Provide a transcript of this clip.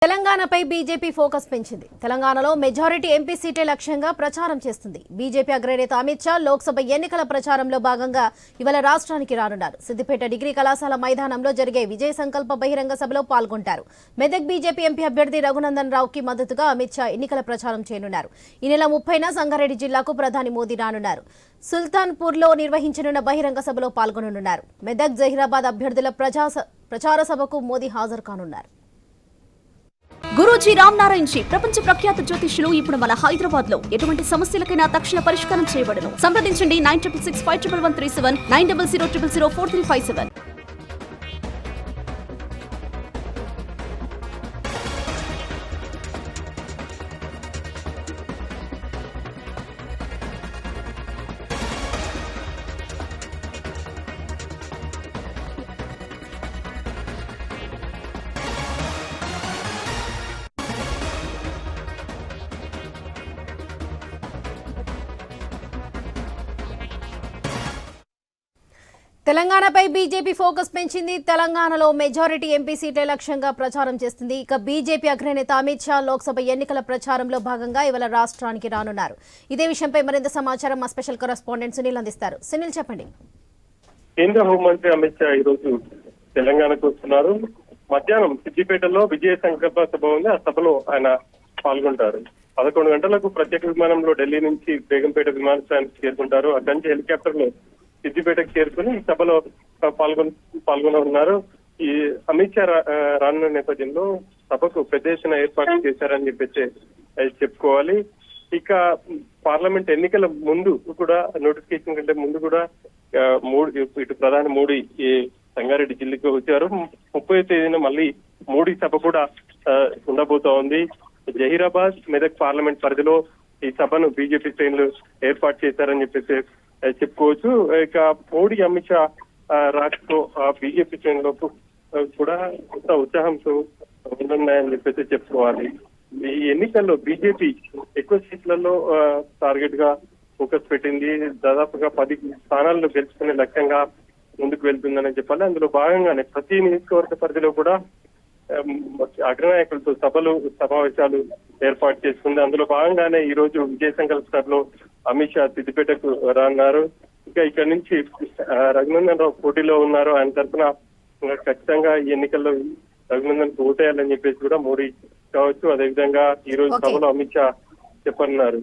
తెలంగాణపై BJP focus పెంచింది. తెలంగాణలో మెజారిటీ ఎంపీ సీటే లక్ష్యంగా ప్రచారం చేస్తుంది. బీజేపీ అగ్రనేత అమిత్ షా లోక్సభ ఎన్నికల ప్రచారంలో భాగంగా ఇవాళ రాష్ట్రానికి రానున్నారు. సిద్దిపేట డిగ్రీ కళాశాల మైదానంలో జరిగే విజయ సంకల్ప బహిరంగ సభలో పాల్గొంటారు. మెదక్ బీజేపీ ఎంపీ అభ్యర్థి రఘునందన్ రావుకి మద్దతుగా అమిత్ షా ఎన్నికల ప్రచారం చేయనున్నారు. ఈ నెల 30న సంగారెడ్డి జిల్లాకు ప్రధాని మోదీ రానున్నారు. సుల్తాన్పూర్లో నిర్వహించనున్న బహిరంగ సభలో పాల్గొననున్నారు. మెదక్ జహీరాబాద్ అభ్యర్థుల ప్రచార సభకు మోదీ హాజరు కానున్నారు. గురూజీ రామ్ నారాయణ్ జీ ప్రపంచ ప్రఖ్యాత జ్యోతిష్యులు ఇప్పుడు మన హైదరాబాద్ లో ఎటువంటి సమస్యలకైనా తక్షణ పరిష్కారం చేయబడును. సంప్రదించండి 96651137 9000004357. తెలంగాణపై బీజేపీ ఫోకస్ పెంచింది. తెలంగాణలో మెజారిటీ ఎంపీ సీట్ల లక్ష్యంగా ప్రచారం చేస్తుంది. ఇక బీజేపీ అగ్రనేత అమిత్ షా లోక్సభ ఎన్నికల ప్రచారంలో భాగంగా ఇవాళ రాష్ట్రానికి రానున్నారు. ఇదే విషయంపై మరింత సమాచారం మా స్పెషల్ కరెస్పాండెంట్ సునీల్ అందిస్తారు. సునీల్, చెప్పండి. కేంద్ర హోంమంత్రి అమిత్ షా ఈరోజు తెలంగాణకు వస్తున్నారు. మధ్యాహ్నం సిద్దిపేటలో విజయ సంకల్ప సభ ఉంది. ఆ సభలో ఆయన పాల్గొంటారు. 11 గంటలకు ప్రత్యేక విమానంలో ఢిల్లీ నుంచి బేగంపేట విమానాశ్రయానికి చేరుకుంటారు. అక్కడి నుంచి హెలికాప్టర్ లో సిద్దిపేటకు చేరుకుని ఈ సభలో పాల్గొననున్నారు. ఈ అమిత్ షా రానున్న నేపథ్యంలో సభకు పెద్ద ఎత్తున ఏర్పాటు చేశారని చెప్పేసి చెప్పుకోవాలి. ఇక పార్లమెంట్ ఎన్నికల ముందు కూడా నోటిఫికేషన్ కంటే ముందు కూడా ఇటు ప్రధాని మోడీ సంగారెడ్డి జిల్లాకు వచ్చారు. 30వ తేదీన మళ్ళీ మోడీ సభ కూడా ఉండబోతా ఉంది. జహీరాబాద్ మెదక్ పార్లమెంట్ పరిధిలో ఈ సభను బీజేపీ శ్రేణులు ఏర్పాటు చేశారని చెప్పేసి చెప్పుకోవచ్చు. ఇక మోడీ అమిత్ షా రాకతో బీజేపీ శ్రేణులకు కూడా కొంత ఉత్సాహంతో ఉన్నాయని చెప్పేసి చెప్పుకోవాలి. ఈ ఎన్నికల్లో బీజేపీ ఎక్కువ సీట్లలో టార్గెట్ గా ఫోకస్ పెట్టింది. దాదాపుగా 10 స్థానాలను గెలుచుకునే లక్ష్యంగా ముందుకు వెళ్తుందని చెప్పాలి. అందులో భాగంగానే ప్రతి నియోజకవర్గ పరిధిలో కూడా అగ్రనాయకులతో సమావేశాలు ఏర్పాటు చేసుకుంది. అందులో భాగంగానే ఈ రోజు విజయ సంకల్ప సభలో అమిత్ షా సిద్దిపేటకు రానున్నారు. ఇంకా ఇక్కడ నుంచి రఘునందన్ రావు పోటీలో ఉన్నారు. ఆయన తరఫున ఖచ్చితంగా ఈ ఎన్నికల్లో రఘునందన్ ఓటేయాలని చెప్పేసి కూడా మోడీ కావచ్చు. అదేవిధంగా ఈ రోజు సభలో అమిత్ షా చెప్పనున్నారు.